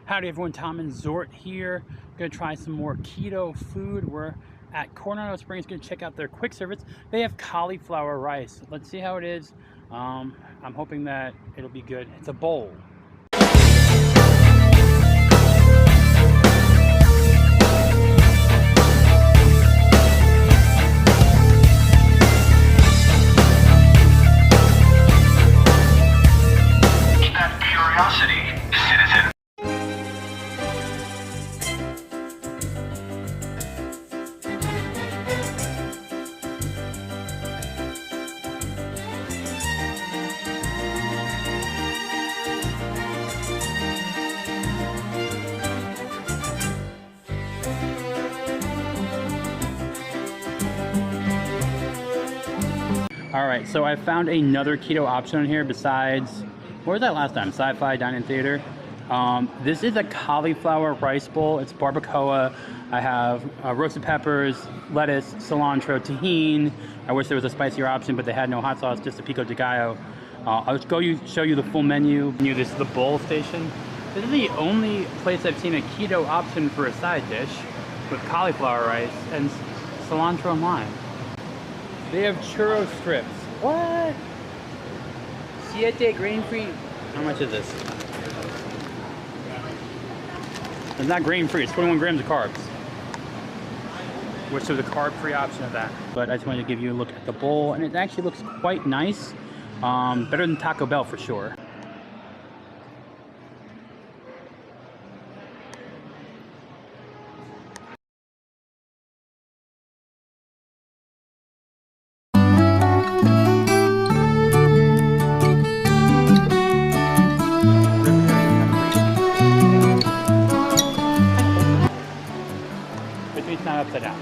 Howdy everyone, Tom and Zort here. Gonna try some more keto food. We're at Coronado Springs, gonna check out their quick service. They have cauliflower rice. Let's see how it is. I'm hoping that it'll be good. It's a bowl. All right, so I found another keto option on here besides, what was that last time? Sci-Fi Dine-In Theater. This is a cauliflower rice bowl. It's barbacoa. I have roasted peppers, lettuce, cilantro, tahini. I wish there was a spicier option, but they had no hot sauce, just a pico de gallo. I'll show you the full menu. This is the bowl station. This is the only place I've seen a keto option for a side dish with cauliflower rice and cilantro and lime. They have churro strips. What? Siete grain-free. How much is this? It's not grain-free. It's 21 grams of carbs. Which is the carb-free option of that. But I just wanted to give you a look at the bowl, and it actually looks quite nice. Better than Taco Bell for sure. It's not upside down.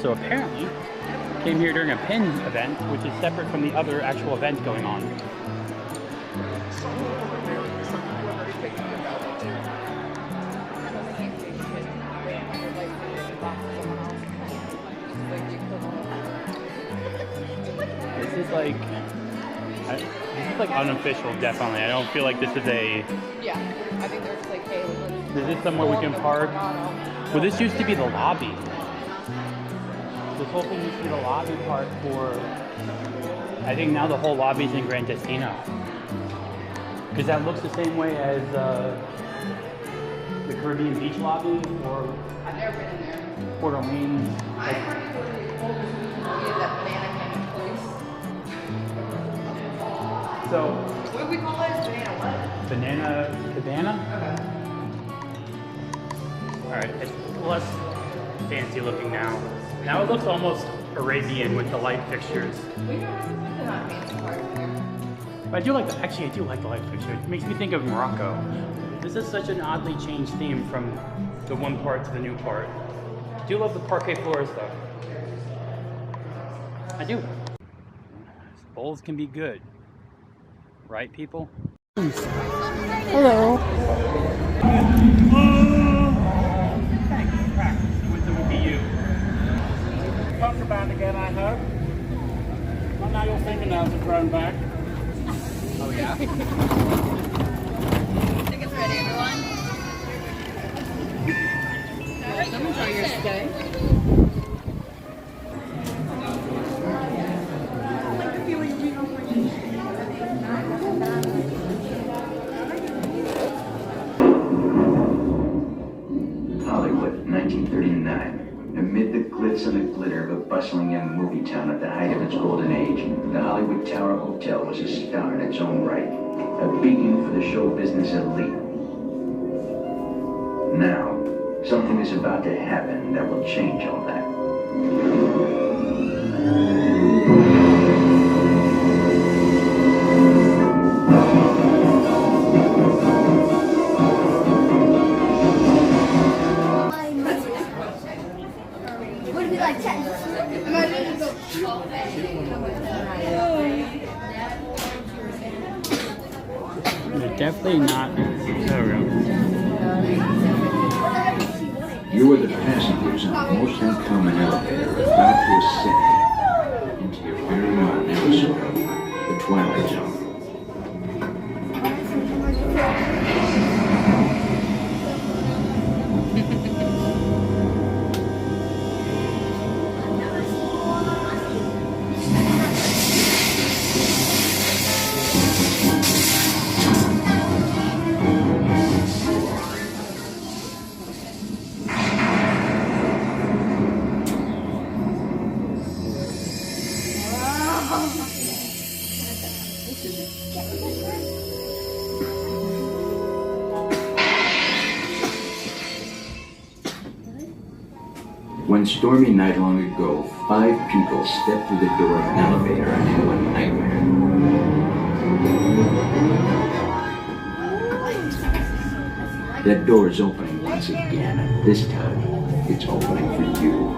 So apparently, came here during a pin event, which is separate from the other actual event going on. This is like unofficial, definitely. I don't feel like this is a... Yeah, I think there's like, hey, is this somewhere we can park? Well, this used to be the lobby. This whole thing used to be the lobby part for... I think now the whole lobby's in Gran Destino. Because that looks the same way as the Caribbean Beach lobby, or... I've never been in there. Port Orleans. I heard that banana cannon place. So, what do we call it? Banana what? Banana cabana? Okay. Alright, it's less fancy looking now. Now it looks almost Arabian with the light fixtures. We don't have the not fancy part here. But I do like I do like the light fixture. It makes me think of Morocco. This is such an oddly changed theme from the one part to the new part. I do love the parquet floors though. I do. Bowls can be good. Right, people? Hello. Contraband again, I hope. Not now your fingernails are grown back. Oh yeah? Tickets ready, everyone? Come enjoy your stay. Hollywood, 1939. Amid the glitz and the glitter of a bustling young movie town at the height of its golden age, the Hollywood Tower Hotel was a star in its own right, a beacon for the show business elite. Now, something is about to happen that will change all that. They're definitely not. There we go. You are the passengers on the most uncommon elevator about to ascend into your very own episode, the Twilight Zone. One stormy night long ago, 5 people stepped through the door of an elevator and into a nightmare. That door is opening once again, and this time, it's opening for you.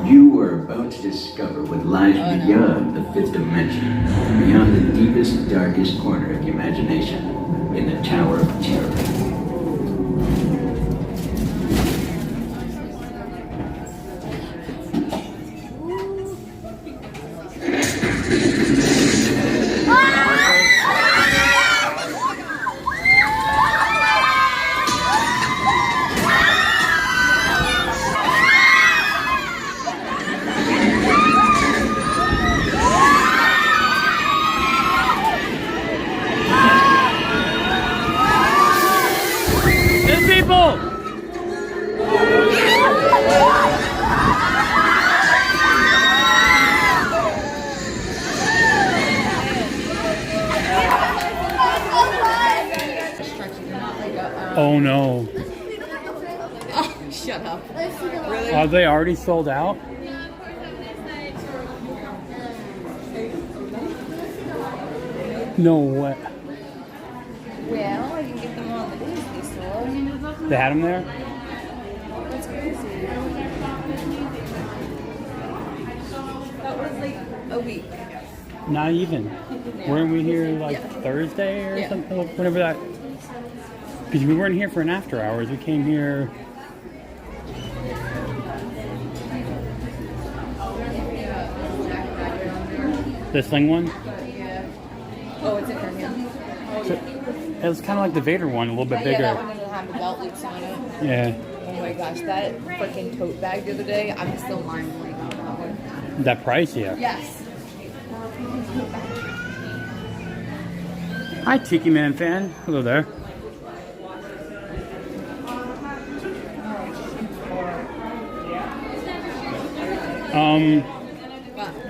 You are about to discover what lies beyond the 5th dimension, beyond the deepest, darkest corner of the imagination, in the Tower of Terror. Oh no. Oh, shut up. Really? Are they already sold out? No way. Well, I can get them on the Disney store. They had them there? That's crazy. That was like a week. Not even. Weren't we here like Yeah. Thursday or Yeah. something? Like, whenever that. Because we weren't here for an after hours. We came here. The sling one? Yeah. Oh, it's in there, yeah. So, it was kind of like the Vader one, a little bit Yeah, that bigger. one doesn't have the belt loops on it. Yeah. Oh my gosh, that freaking tote bag the other day, I'm still mind blown about that one. That price, yeah. Yes. Hi, Tiki Man fan. Hello there.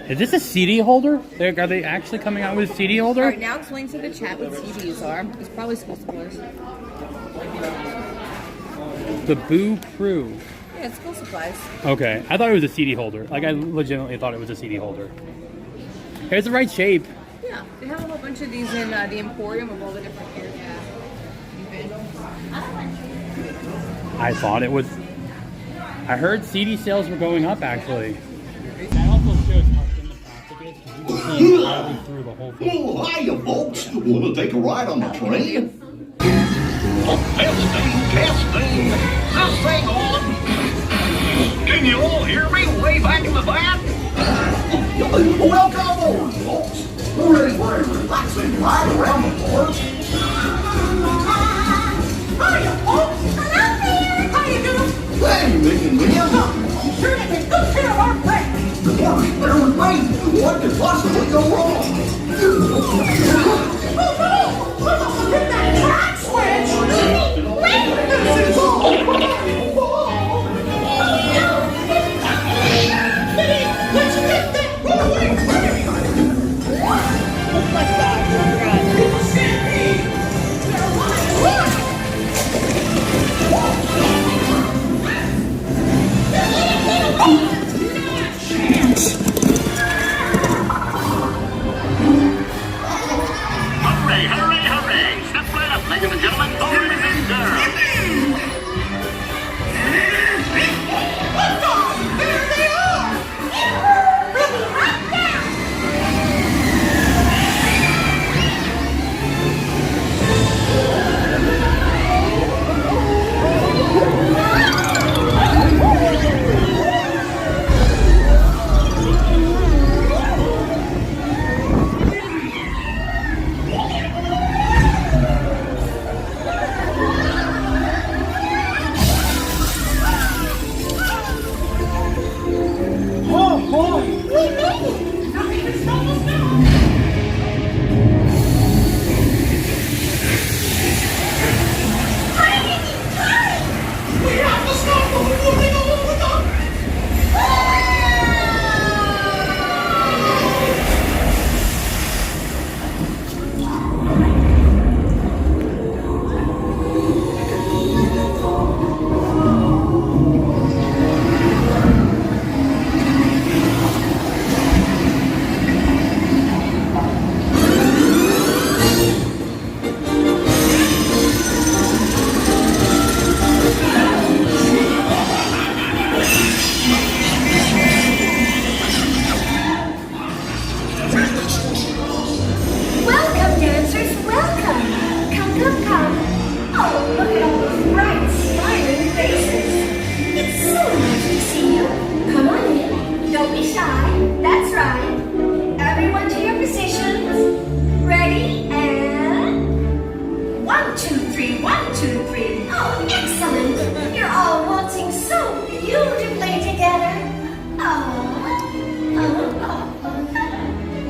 Is this a CD holder? Are they actually coming out with a CD holder? Alright, now explain to the chat what CDs are. It's probably school supplies. The Boo Crew. Yeah, it's school supplies. Okay, I thought it was a CD holder. Like, I legitimately thought it was a CD holder. It's the right shape. Yeah, they have a whole bunch of these in the Emporium of all the different areas. I thought it was. I heard CD sales were going up, actually. That also shows how thin the plastic is, because you can see entirely through the whole thing. Oh, hiya, folks. Want to take a ride on the train? Oh, testing. This thing on. Can you all hear me way back in the back? Welcome aboard, folks. We're ready for a relaxing ride around the forest. Hiya, folks. Hello there. How you doing? Hey, Mickey and Liam. You sure take good care of our friends. The forest there with me. What could possibly go wrong? Hit that track switch! Wait! This is all! Let's get that going! Oh my god, It's a stampede!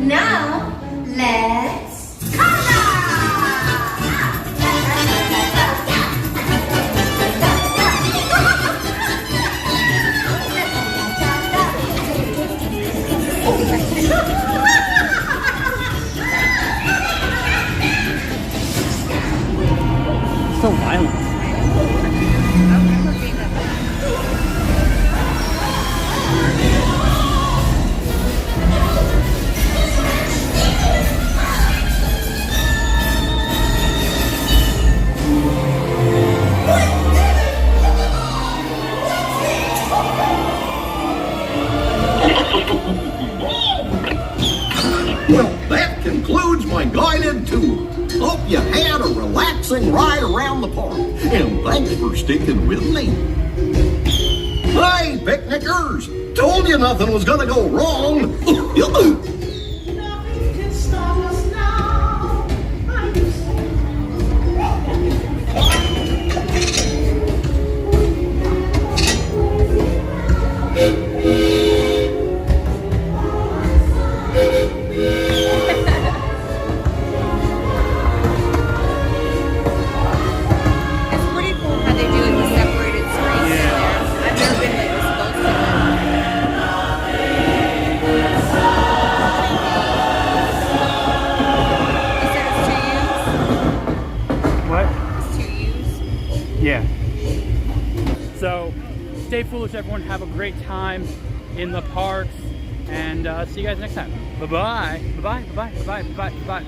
Now, let's So violent. I remember being that bad. Well, that concludes my guided tour. Hope you had a relaxing ride around the park, and thanks for sticking with me. Hey, picnickers! Told you nothing was gonna go wrong. Nothing can stop us now. It's pretty cool how they do like the separated screens in there. I've never been like this close to it. You said it's 2 use? What? It's 2 use? Yeah. So, stay foolish, everyone. Have a great time in the parks, and see you guys next time. Bye-bye. Bye-bye. Bye-bye. Bye-bye. Bye-bye. Bye-bye.